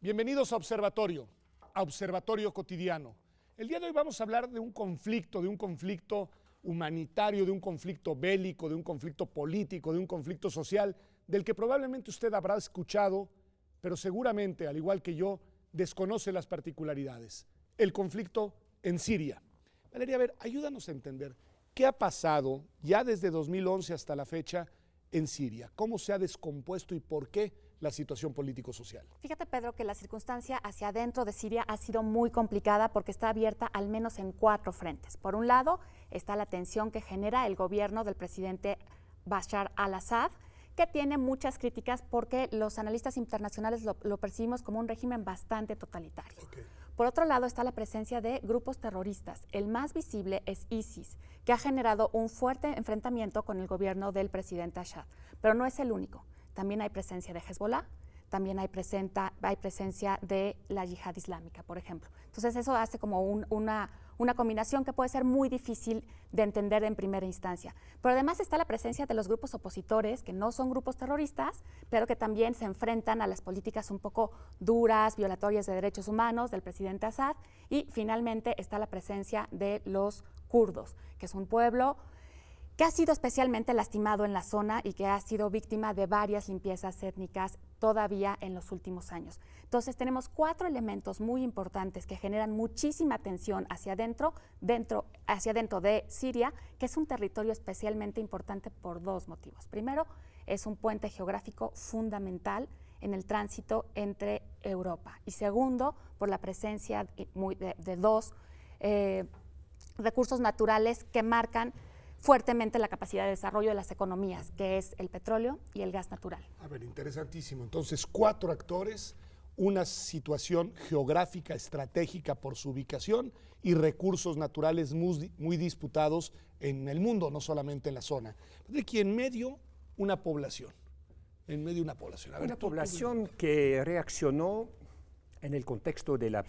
Bienvenidos a Observatorio Cotidiano. El día de hoy vamos a hablar de un conflicto humanitario, de un conflicto bélico, de un conflicto político, de un conflicto social, del que probablemente usted habrá escuchado, pero seguramente, al igual que yo, desconoce las particularidades. El conflicto en Siria. Valeria, a ver, ayúdanos a entender qué ha pasado ya desde 2011 hasta la fecha en Siria, cómo se ha descompuesto y por qué la situación político-social. Fíjate, Pedro, que la circunstancia hacia adentro de Siria ha sido muy complicada porque está abierta al menos en 4 frentes. Por un lado, está la tensión que genera el gobierno del presidente Bashar al-Assad, que tiene muchas críticas porque los analistas internacionales lo percibimos como un régimen bastante totalitario. Okay. Por otro lado está la presencia de grupos terroristas. El más visible es ISIS, que ha generado un fuerte enfrentamiento con el gobierno del presidente Assad, pero no es el único. También hay presencia de Hezbollah, también hay presencia de la yihad islámica, por ejemplo. Entonces eso hace como una combinación que puede ser muy difícil de entender en primera instancia. Pero además está la presencia de los grupos opositores, que no son grupos terroristas, pero que también se enfrentan a las políticas un poco duras, violatorias de derechos humanos del presidente Assad. Y finalmente está la presencia de los kurdos, que es un pueblo que ha sido especialmente lastimado en la zona y que ha sido víctima de varias limpiezas étnicas todavía en los últimos años. Entonces tenemos 4 elementos muy importantes que generan muchísima tensión hacia adentro de Siria, que es un territorio especialmente importante por 2 motivos. Primero, es un puente geográfico fundamental en el tránsito entre Europa. Y segundo, por la presencia de 2 recursos naturales que marcan fuertemente la capacidad de desarrollo de las economías, que es el petróleo y el gas natural. A ver, interesantísimo. Entonces, 4 actores, una situación geográfica, estratégica por su ubicación y recursos naturales muy disputados en el mundo, no solamente en la zona. De aquí en medio, una población. En medio una población. A ver, una población que reaccionó en el contexto de la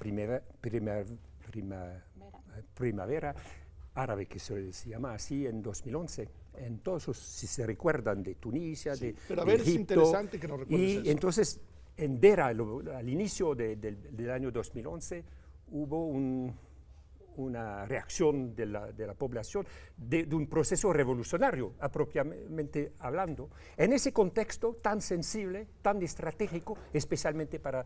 primavera árabe, que se llama así, en 2011. Entonces, si se recuerdan de Tunisia, sí, pero a ver, Egipto, es interesante que nos recuerdes y eso. Entonces, en Dera, al inicio del año 2011, hubo una reacción de la población de un proceso revolucionario, apropiadamente hablando. En ese contexto tan sensible, tan estratégico, especialmente para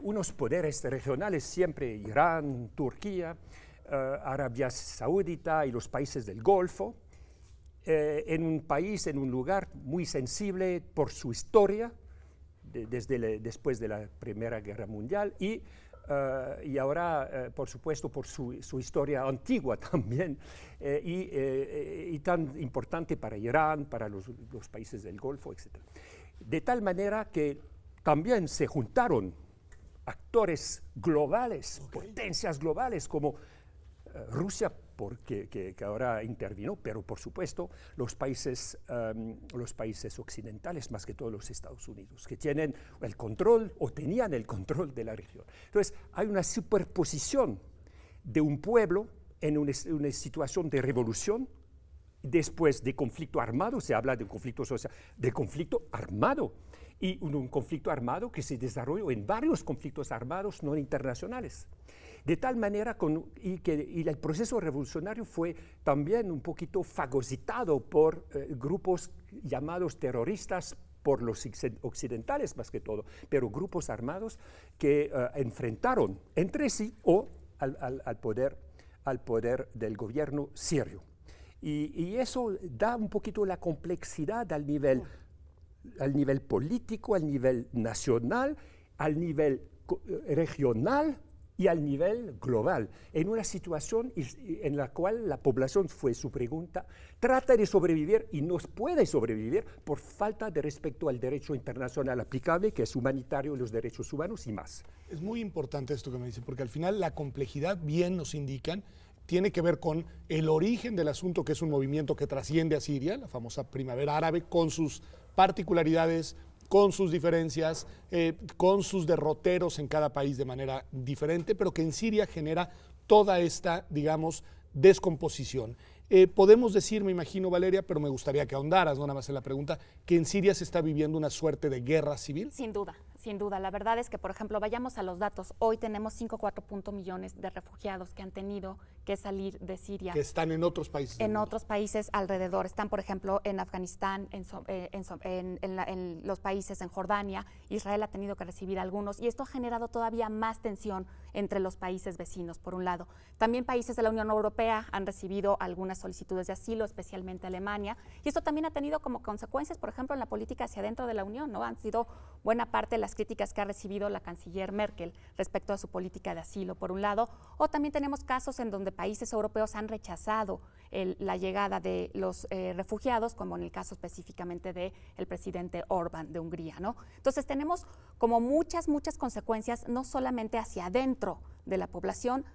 unos poderes regionales, siempre Irán, Turquía, Arabia Saudita y los países del Golfo, en un lugar muy sensible por su historia, después de la Primera Guerra Mundial, y ahora, por supuesto, por su historia antigua también, y tan importante para Irán, para los países del Golfo, etc. De tal manera que también se juntaron actores globales, potencias globales como Rusia, que ahora intervino, pero por supuesto los países occidentales, más que todo los Estados Unidos, que tienen el control o tenían el control de la región. Entonces hay una superposición de un pueblo en una situación de revolución, después de conflicto armado, se habla de un conflicto social, de conflicto armado, y un conflicto armado que se desarrolló en varios conflictos armados no internacionales. De tal manera y el proceso revolucionario fue también un poquito fagocitado por grupos llamados terroristas por los occidentales más que todo, pero grupos armados que enfrentaron entre sí o al poder del gobierno sirio. Y eso da un poquito la complejidad al nivel político, al nivel nacional, al nivel regional y al nivel global, en una situación en la cual la población, fue su pregunta, trata de sobrevivir y no puede sobrevivir por falta de respeto al derecho internacional aplicable, que es humanitario, los derechos humanos y más. Es muy importante esto que me dice, porque al final la complejidad, bien nos indican, tiene que ver con el origen del asunto, que es un movimiento que trasciende a Siria, la famosa Primavera Árabe, con sus particularidades, con sus diferencias, con sus derroteros en cada país de manera diferente, pero que en Siria genera toda esta, digamos, descomposición. Podemos decir, me imagino, Valeria, pero me gustaría que ahondaras, no nada más en la pregunta, que en Siria se está viviendo una suerte de guerra civil. Sin duda, Sin duda, la verdad es que, por ejemplo, vayamos a los datos. Hoy tenemos 5,4 millones de refugiados que han tenido que salir de Siria. Que están en otros países. En otros países alrededor. Están, por ejemplo, en Afganistán, en los países, en Jordania. Israel ha tenido que recibir algunos. Y esto ha generado todavía más tensión entre los países vecinos, por un lado. También países de la Unión Europea han recibido algunas solicitudes de asilo, especialmente Alemania. Y esto también ha tenido como consecuencias, por ejemplo, en la política hacia adentro de la Unión, ¿no? Han sido buena parte de las críticas que ha recibido la canciller Merkel respecto a su política de asilo, por un lado, o también tenemos casos en donde países europeos han rechazado la llegada de los refugiados, como en el caso específicamente del presidente Orbán de Hungría, ¿no? Entonces tenemos como muchas consecuencias, no solamente hacia adentro de la población,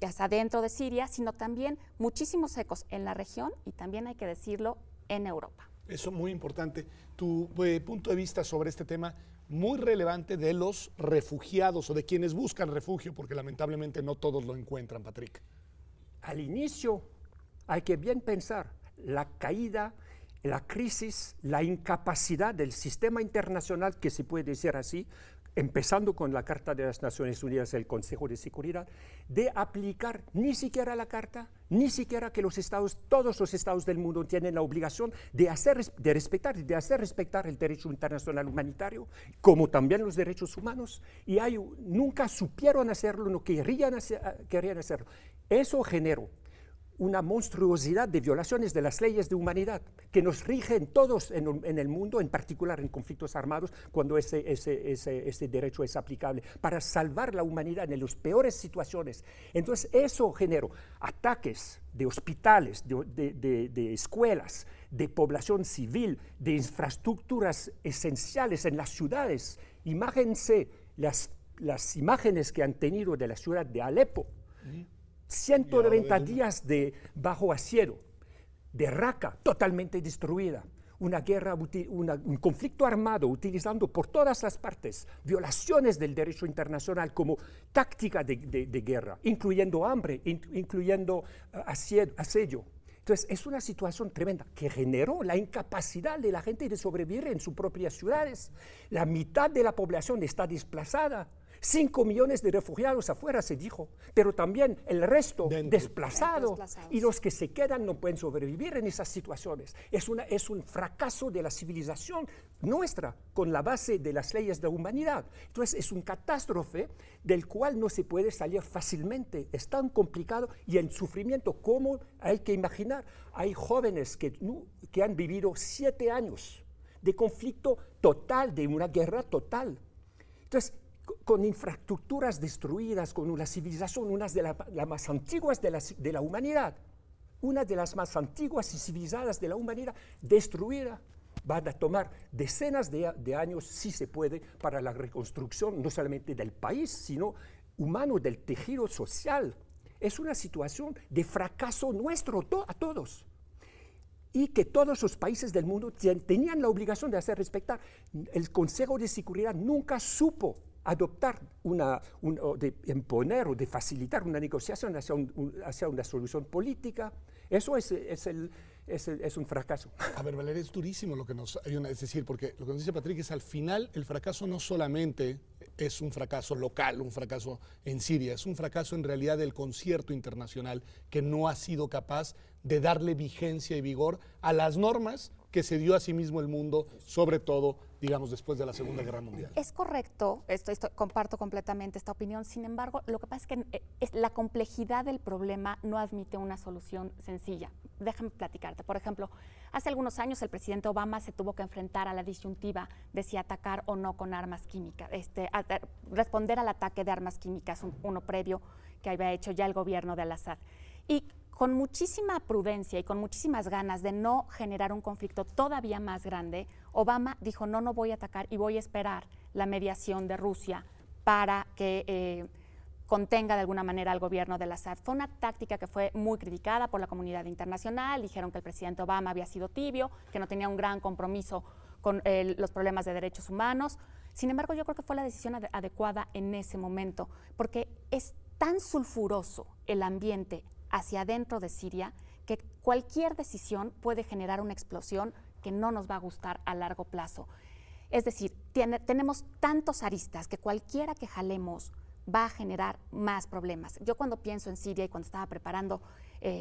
hacia adentro de Siria, sino también muchísimos ecos en la región y también, hay que decirlo, en Europa. Eso muy importante. Tu punto de vista sobre este tema muy relevante de los refugiados o de quienes buscan refugio, porque lamentablemente no todos lo encuentran, Patrick. Al inicio hay que bien pensar la caída, la crisis, la incapacidad del sistema internacional, que se puede decir así, empezando con la Carta de las Naciones Unidas, el Consejo de Seguridad, de aplicar ni siquiera la Carta, ni siquiera que todos los estados del mundo tienen la obligación de hacer respetar el derecho internacional humanitario, como también los derechos humanos, y nunca supieron hacerlo, no querían hacerlo. Eso generó una monstruosidad de violaciones de las leyes de humanidad que nos rigen todos en el mundo, en particular en conflictos armados, cuando ese derecho es aplicable, para salvar la humanidad en las peores situaciones. Entonces eso generó ataques de hospitales, de escuelas, de población civil, de infraestructuras esenciales en las ciudades. Imagínense las imágenes que han tenido de la ciudad de Alepo. 190 días de bajo asedio, de Raqqa totalmente destruida, una guerra, un conflicto armado utilizando por todas las partes violaciones del derecho internacional como táctica de guerra, incluyendo hambre, incluyendo asedio. Entonces es una situación tremenda que generó la incapacidad de la gente de sobrevivir en sus propias ciudades. La mitad de la población está desplazada. 5 millones de refugiados afuera, se dijo, pero también el resto desplazados, y los que se quedan no pueden sobrevivir en esas situaciones. Es un fracaso de la civilización nuestra, con la base de las leyes de la humanidad. Entonces es un catástrofe del cual no se puede salir fácilmente. Es tan complicado, y el sufrimiento, como hay que imaginar, hay jóvenes que han vivido 7 años de conflicto total, de una guerra total. Entonces, con infraestructuras destruidas, con una civilización, una de las más antiguas de la humanidad, una de las más antiguas y civilizadas de la humanidad, destruida. Van a tomar decenas de años, si se puede, para la reconstrucción, no solamente del país, sino humano, del tejido social. Es una situación de fracaso nuestro a todos. Y que todos los países del mundo tenían la obligación de hacer respetar. El Consejo de Seguridad nunca supo adoptar de imponer o de facilitar una negociación hacia una solución política. Eso es un fracaso. A ver, Valeria, es durísimo lo que es decir, porque lo que nos dice Patrick es, al final el fracaso no solamente es un fracaso local, un fracaso en Siria, es un fracaso en realidad del concierto internacional que no ha sido capaz de darle vigencia y vigor a las normas que se dio a sí mismo el mundo, sobre todo, digamos, después de la Segunda Guerra Mundial. Es correcto, comparto completamente esta opinión. Sin embargo, lo que pasa es que la complejidad del problema no admite una solución sencilla. Déjame platicarte. Por ejemplo, hace algunos años el presidente Obama se tuvo que enfrentar a la disyuntiva de si atacar o no con armas químicas, responder al ataque de armas químicas, uno previo que había hecho ya el gobierno de Al-Assad. Y con muchísima prudencia y con muchísimas ganas de no generar un conflicto todavía más grande, Obama dijo, no voy a atacar y voy a esperar la mediación de Rusia para que contenga de alguna manera al gobierno de Al-Assad. Fue una táctica que fue muy criticada por la comunidad internacional. Dijeron que el presidente Obama había sido tibio, que no tenía un gran compromiso con los problemas de derechos humanos. Sin embargo, yo creo que fue la decisión adecuada en ese momento, porque es tan sulfuroso el ambiente hacia adentro de Siria que cualquier decisión puede generar una explosión que no nos va a gustar a largo plazo. Es decir, tenemos tantos aristas que cualquiera que jalemos va a generar más problemas. Yo cuando pienso en Siria y cuando estaba preparando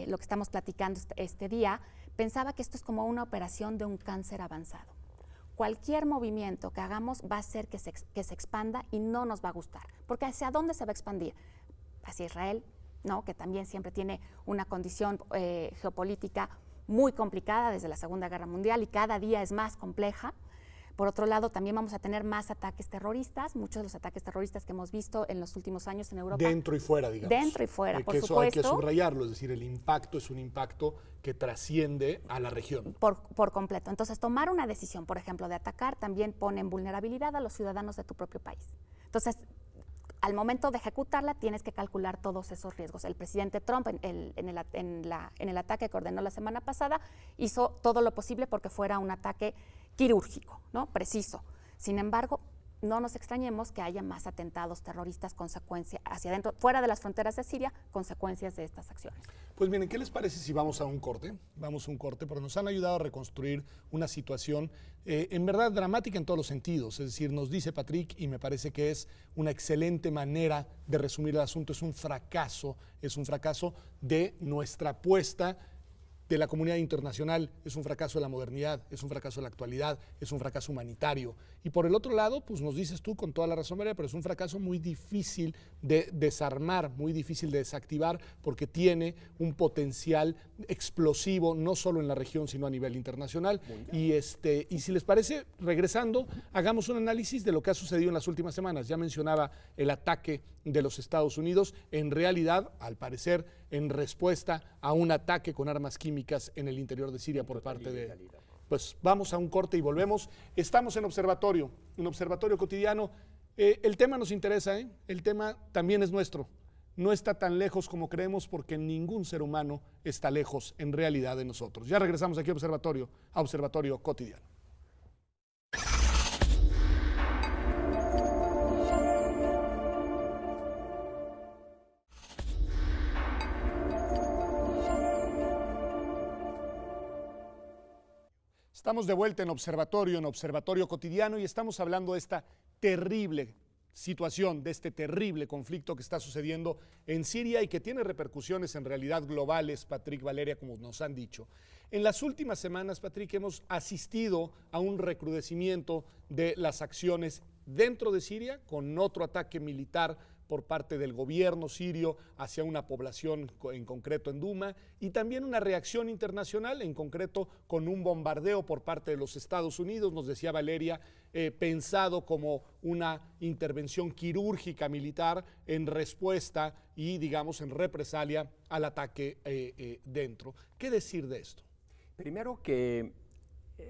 lo que estamos platicando este día, pensaba que esto es como una operación de un cáncer avanzado. Cualquier movimiento que hagamos va a hacer que se expanda y no nos va a gustar. Porque ¿hacia dónde se va a expandir? Hacia Israel, ¿no? Que también siempre tiene una condición geopolítica muy complicada desde la Segunda Guerra Mundial y cada día es más compleja. Por otro lado, también vamos a tener más ataques terroristas, muchos de los ataques terroristas que hemos visto en los últimos años en Europa. Dentro y fuera, digamos. Dentro y fuera, por eso supuesto. hay que subrayarlo, es decir, el impacto es un impacto que trasciende a la región. Por completo. Entonces, tomar una decisión, por ejemplo, de atacar, también pone en vulnerabilidad a los ciudadanos de tu propio país. Entonces, al momento de ejecutarla, tienes que calcular todos esos riesgos. El presidente Trump, en el ataque que ordenó la semana pasada, hizo todo lo posible porque fuera un ataque quirúrgico, ¿no? Preciso. Sin embargo, no nos extrañemos que haya más atentados terroristas hacia adentro, fuera de las fronteras de Siria, consecuencias de estas acciones. Pues miren, ¿qué les parece si vamos a un corte? Vamos a un corte, porque nos han ayudado a reconstruir una situación en verdad dramática en todos los sentidos. Es decir, nos dice Patrick, y me parece que es una excelente manera de resumir el asunto, es un fracaso de nuestra apuesta de la comunidad internacional, es un fracaso de la modernidad, es un fracaso de la actualidad, es un fracaso humanitario. Y por el otro lado, pues nos dices tú con toda la razón, María, pero es un fracaso muy difícil de desarmar, muy difícil de desactivar, porque tiene un potencial explosivo, no solo en la región, sino a nivel internacional. Y si les parece, regresando, hagamos un análisis de lo que ha sucedido en las últimas semanas. Ya mencionaba el ataque de los Estados Unidos, en realidad, al parecer, en respuesta a un ataque con armas químicas en el interior de Siria por parte de... Pues vamos a un corte y volvemos. Estamos en Observatorio Cotidiano. El tema nos interesa, el tema también es nuestro. No está tan lejos como creemos porque ningún ser humano está lejos en realidad de nosotros. Ya regresamos aquí a Observatorio Cotidiano. Estamos de vuelta en Observatorio Cotidiano, y estamos hablando de esta terrible situación, de este terrible conflicto que está sucediendo en Siria y que tiene repercusiones en realidad globales, Patrick, Valeria, como nos han dicho. En las últimas semanas, Patrick, hemos asistido a un recrudecimiento de las acciones dentro de Siria, con otro ataque militar por parte del gobierno sirio hacia una población en concreto en Duma, y también una reacción internacional, en concreto con un bombardeo por parte de los Estados Unidos, nos decía Valeria, pensado como una intervención quirúrgica militar en respuesta y, digamos, en represalia al ataque dentro. ¿Qué decir de esto? Primero que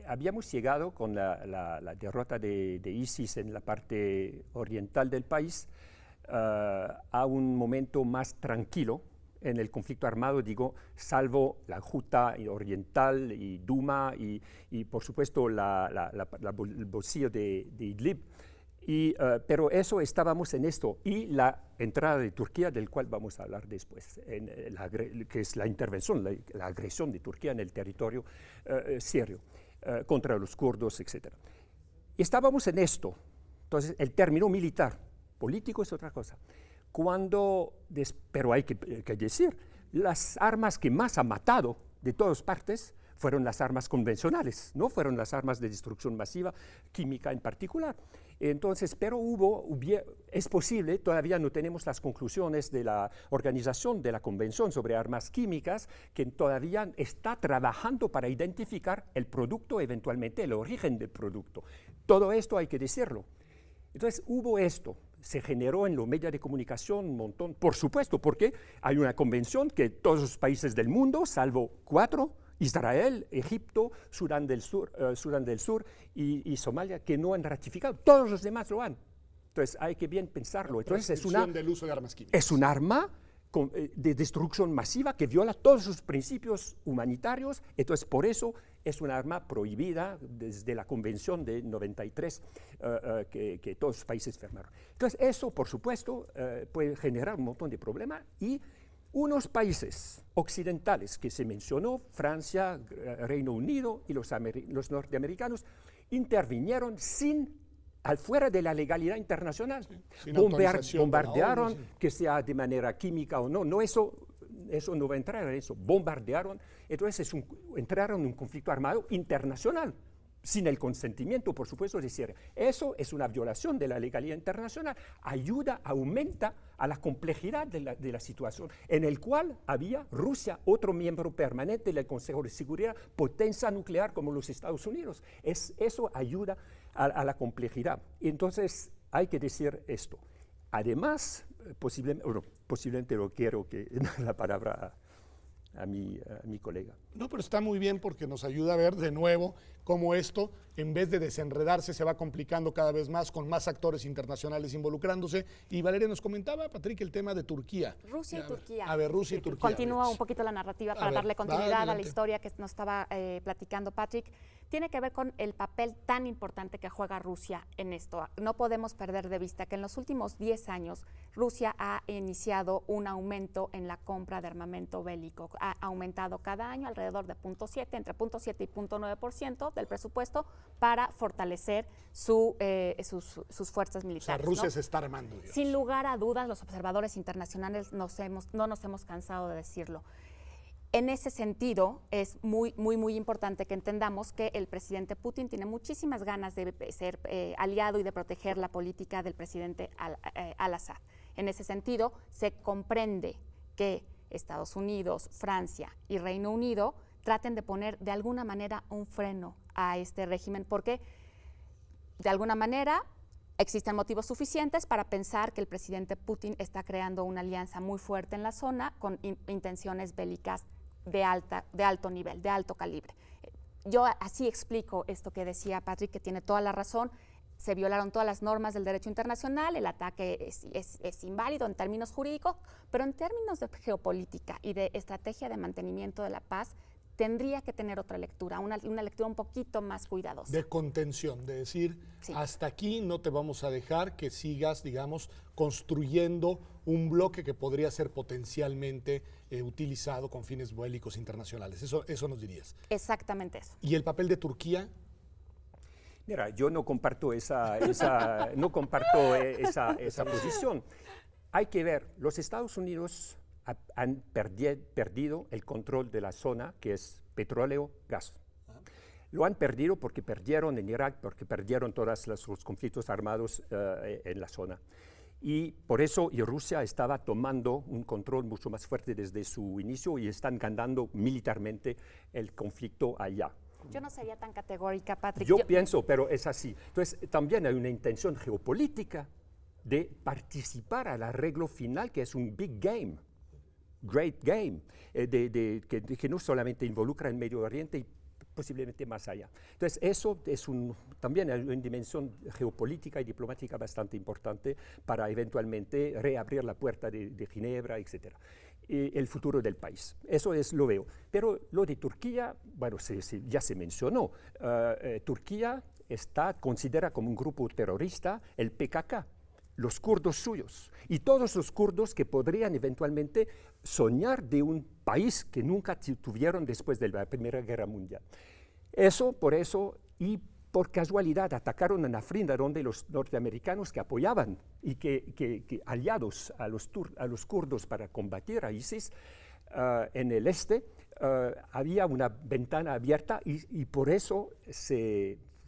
habíamos llegado con la derrota de ISIS en la parte oriental del país a un momento más tranquilo en el conflicto armado, digo, salvo la Ghouta oriental y Duma y por supuesto el bolsillo de Idlib. Pero eso estábamos en esto, y la entrada de Turquía, del cual vamos a hablar después, que es la intervención, la agresión de Turquía en el territorio sirio contra los kurdos, etc. Estábamos en esto. Entonces, el término militar, político es otra cosa. Pero hay que decir, las armas que más han matado de todas partes fueron las armas convencionales, no fueron las armas de destrucción masiva, química en particular. Entonces, pero es posible, todavía no tenemos las conclusiones de la organización de la Convención sobre Armas Químicas, que todavía está trabajando para identificar el producto, eventualmente el origen del producto. Todo esto hay que decirlo. Entonces, hubo esto. Se generó en los medios de comunicación un montón, por supuesto, porque hay una convención que todos los países del mundo, salvo 4, Israel, Egipto, Sudán del Sur y Somalia, que no han ratificado. Todos los demás lo han. Entonces hay que bien pensarlo. Entonces del uso de armas químicas. Es un arma de destrucción masiva que viola todos sus principios humanitarios. Entonces por eso es un arma prohibida desde la Convención de 93 que todos los países firmaron. Entonces eso, por supuesto, puede generar un montón de problemas, y Unos países occidentales que se mencionó, Francia, Reino Unido y los norteamericanos, intervinieron fuera de la legalidad internacional. Sin autorización Bombardearon, de la ONU, sí. que sea de manera química o no, eso no va a entrar en eso. Bombardearon, entonces entraron en un conflicto armado internacional, sin el consentimiento, por supuesto, de Siria. Eso es una violación de la legalidad internacional. Aumenta a la complejidad de la situación, en el cual había Rusia, otro miembro permanente del Consejo de Seguridad, potencia nuclear como los Estados Unidos. Eso ayuda a la complejidad. Y entonces hay que decir esto. Además, posiblemente lo quiero que la palabra a mi colega. No, pero está muy bien porque nos ayuda a ver de nuevo cómo esto, en vez de desenredarse, se va complicando cada vez más con más actores internacionales involucrándose. Y Valeria nos comentaba, Patrick, el tema de Turquía. Rusia y Turquía. A ver, Rusia y Turquía. Continúa un poquito la narrativa para darle continuidad a la historia que nos estaba platicando Patrick. Tiene que ver con el papel tan importante que juega Rusia en esto. No podemos perder de vista que en los últimos 10 años Rusia ha iniciado un aumento en la compra de armamento bélico. Ha aumentado cada año alrededor de entre 0.7 y 0.9% del presupuesto para fortalecer sus fuerzas militares. O sea, Rusia ¿no? se está armando. Digamos. Sin lugar a dudas, los observadores internacionales no nos hemos cansado de decirlo. En ese sentido, es muy importante que entendamos que el presidente Putin tiene muchísimas ganas de ser aliado y de proteger la política del presidente al-Assad. En ese sentido, se comprende que Estados Unidos, Francia y Reino Unido traten de poner de alguna manera un freno a este régimen, porque de alguna manera existen motivos suficientes para pensar que el presidente Putin está creando una alianza muy fuerte en la zona con intenciones bélicas de alto nivel, de alto calibre. Yo así explico esto que decía Patrick, que tiene toda la razón. Se violaron todas las normas del derecho internacional, el ataque es inválido en términos jurídicos, pero en términos de geopolítica y de estrategia de mantenimiento de la paz, tendría que tener otra lectura, una lectura un poquito más cuidadosa. De contención, de decir, sí, hasta aquí no te vamos a dejar que sigas, digamos, construyendo un bloque que podría ser potencialmente utilizado con fines bélicos internacionales. Eso nos dirías. Exactamente eso. ¿Y el papel de Turquía? Mira, yo no comparto esa posición. Hay que ver, los Estados Unidos han perdido el control de la zona, que es petróleo, gas. Lo han perdido porque perdieron en Irak, porque perdieron todos los conflictos armados en la zona. Y por eso Rusia estaba tomando un control mucho más fuerte desde su inicio y están ganando militarmente el conflicto allá. Yo no sería tan categórica, Patrick. Yo pienso, pero es así. Entonces, también hay una intención geopolítica de participar al arreglo final, que es un big game, great game, que no solamente involucra el Medio Oriente y posiblemente más allá. Entonces, eso es también hay una dimensión geopolítica y diplomática bastante importante para eventualmente reabrir la puerta de Ginebra, etc. El futuro del país. Eso lo veo. Pero lo de Turquía, bueno, ya se mencionó. Turquía considera como un grupo terrorista el PKK, los kurdos suyos, y todos los kurdos que podrían eventualmente soñar de un país que nunca tuvieron después de la Primera Guerra Mundial. Por eso, y por casualidad atacaron en Afrin, donde los norteamericanos que apoyaban y que aliados a los kurdos para combatir a ISIS en el este, había una ventana abierta y por eso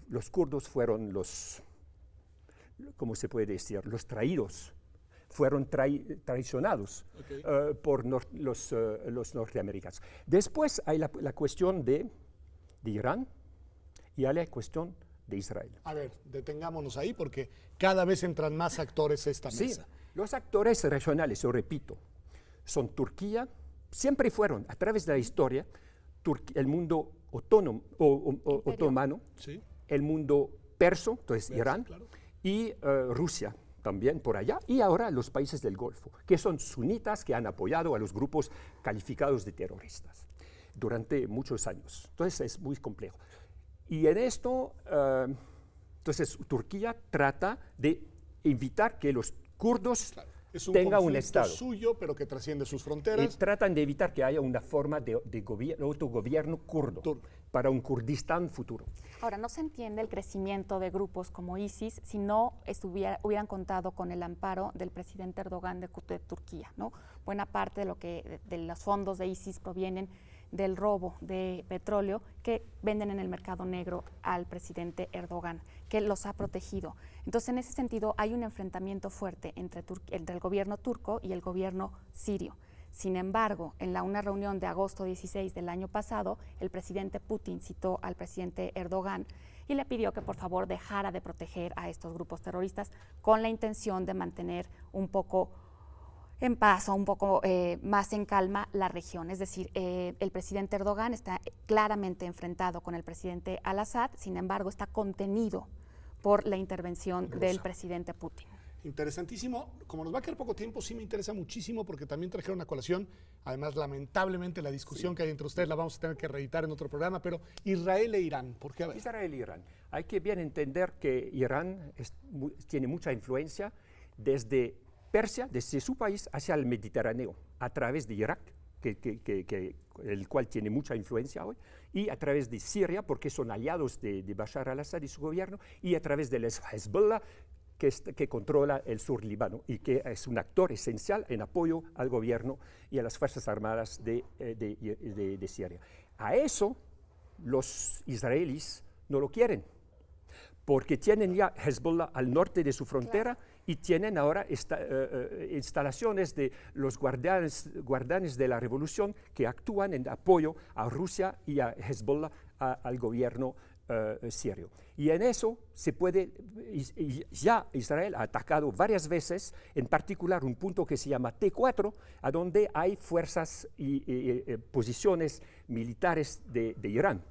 los kurdos fueron ¿cómo se puede decir? Los traídos, fueron traicionados por los norteamericanos. Después hay la cuestión de Irán y hay la cuestión de Israel. A ver, detengámonos ahí porque cada vez entran más actores a esta mesa. Sí, los actores regionales, yo repito, son Turquía, siempre fueron, a través de la historia, el mundo otomano, sí, el mundo perso, entonces Irán, claro, y Rusia también por allá, y ahora los países del Golfo, que son sunitas que han apoyado a los grupos calificados de terroristas durante muchos años. Entonces es muy complejo. Y en esto, entonces Turquía trata de evitar que los kurdos Es un tenga un conflicto Estado. suyo, pero que trasciende sus Y fronteras. tratan de evitar que haya una forma de autogobierno kurdo para un Kurdistán futuro. Ahora, no se entiende el crecimiento de grupos como ISIS si no hubieran contado con el amparo del presidente Erdogan de Turquía, ¿no? Buena parte de los fondos de ISIS provienen del robo de petróleo que venden en el mercado negro al presidente Erdogan, que los ha protegido. Entonces, en ese sentido, hay un enfrentamiento fuerte entre el gobierno turco y el gobierno sirio. Sin embargo, en una reunión de agosto 16 del año pasado, el presidente Putin citó al presidente Erdogan y le pidió que por favor dejara de proteger a estos grupos terroristas con la intención de mantener un poco en paz o un poco más en calma la región. Es decir, el presidente Erdogan está claramente enfrentado con el presidente al-Assad, sin embargo está contenido por la intervención del presidente Putin. Interesantísimo. Como nos va a quedar poco tiempo, sí me interesa muchísimo porque también trajeron a colación, además lamentablemente la discusión que hay entre ustedes la vamos a tener que reeditar en otro programa, pero Israel e Irán, ¿por qué? A ver. Israel e Irán. Hay que bien entender que Irán tiene mucha influencia desde Persia, desde su país hacia el Mediterráneo, a través de Irak, el cual tiene mucha influencia hoy, y a través de Siria, porque son aliados de Bashar al-Assad y su gobierno, y a través del Hezbollah, que controla el sur Líbano y que es un actor esencial en apoyo al gobierno y a las Fuerzas Armadas de Siria. A eso los israelíes no lo quieren, porque tienen ya Hezbollah al norte de su frontera y tienen ahora instalaciones de los guardianes de la revolución que actúan en apoyo a Rusia y a Hezbollah, al gobierno sirio. Y en eso se puede, ya Israel ha atacado varias veces, en particular un punto que se llama T4, a donde hay fuerzas y posiciones militares de Irán.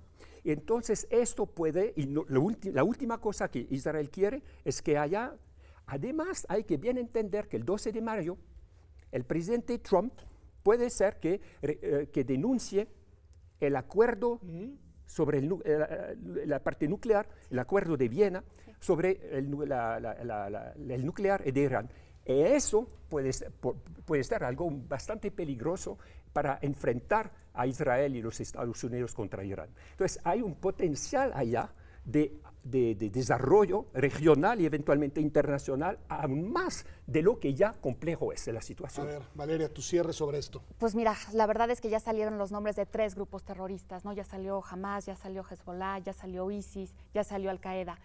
Entonces esto puede, y la última cosa que Israel quiere es que haya, además hay que bien entender que el 12 de mayo el presidente Trump puede ser que denuncie el acuerdo sobre la parte nuclear, el acuerdo de Viena sobre el nuclear de Irán. Y eso puede ser algo bastante peligroso para enfrentar a Israel y los Estados Unidos contra Irán. Entonces hay un potencial allá de desarrollo regional y eventualmente internacional, aún más de lo que ya complejo es la situación. A ver, Valeria, tu cierre sobre esto. Pues mira, la verdad es que ya salieron los nombres de 3 grupos terroristas, ¿no? Ya salió Hamas, ya salió Hezbollah, ya salió ISIS, ya salió Al-Qaeda.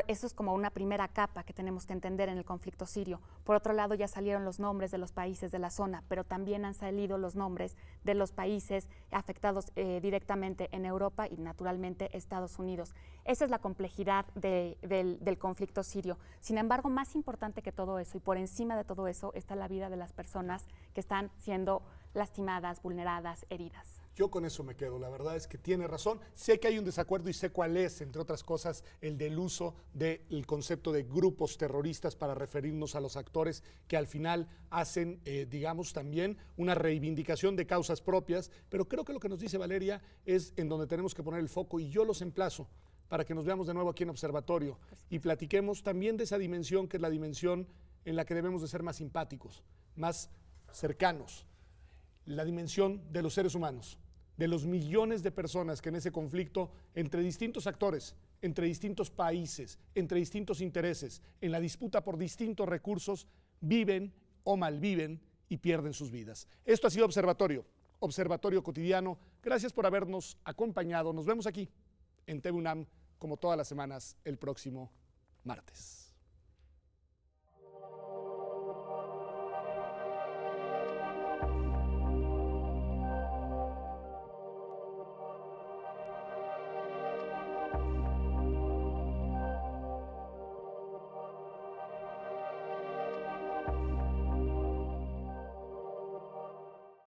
Eso es como una primera capa que tenemos que entender en el conflicto sirio. Por otro lado, ya salieron los nombres de los países de la zona, pero también han salido los nombres de los países afectados directamente en Europa y naturalmente Estados Unidos. Esa es la complejidad del conflicto sirio. Sin embargo, más importante que todo eso y por encima de todo eso está la vida de las personas que están siendo lastimadas, vulneradas, heridas. Yo con eso me quedo, la verdad es que tiene razón. Sé que hay un desacuerdo y sé cuál es, entre otras cosas, el del uso del concepto de grupos terroristas para referirnos a los actores que al final hacen, digamos, también una reivindicación de causas propias, pero creo que lo que nos dice Valeria es en donde tenemos que poner el foco y yo los emplazo para que nos veamos de nuevo aquí en Observatorio y platiquemos también de esa dimensión que es la dimensión en la que debemos de ser más simpáticos, más cercanos, la dimensión de los seres humanos, de los millones de personas que en ese conflicto, entre distintos actores, entre distintos países, entre distintos intereses, en la disputa por distintos recursos, viven o malviven y pierden sus vidas. Esto ha sido Observatorio, Observatorio Cotidiano. Gracias por habernos acompañado. Nos vemos aquí en TV UNAM, como todas las semanas, el próximo martes.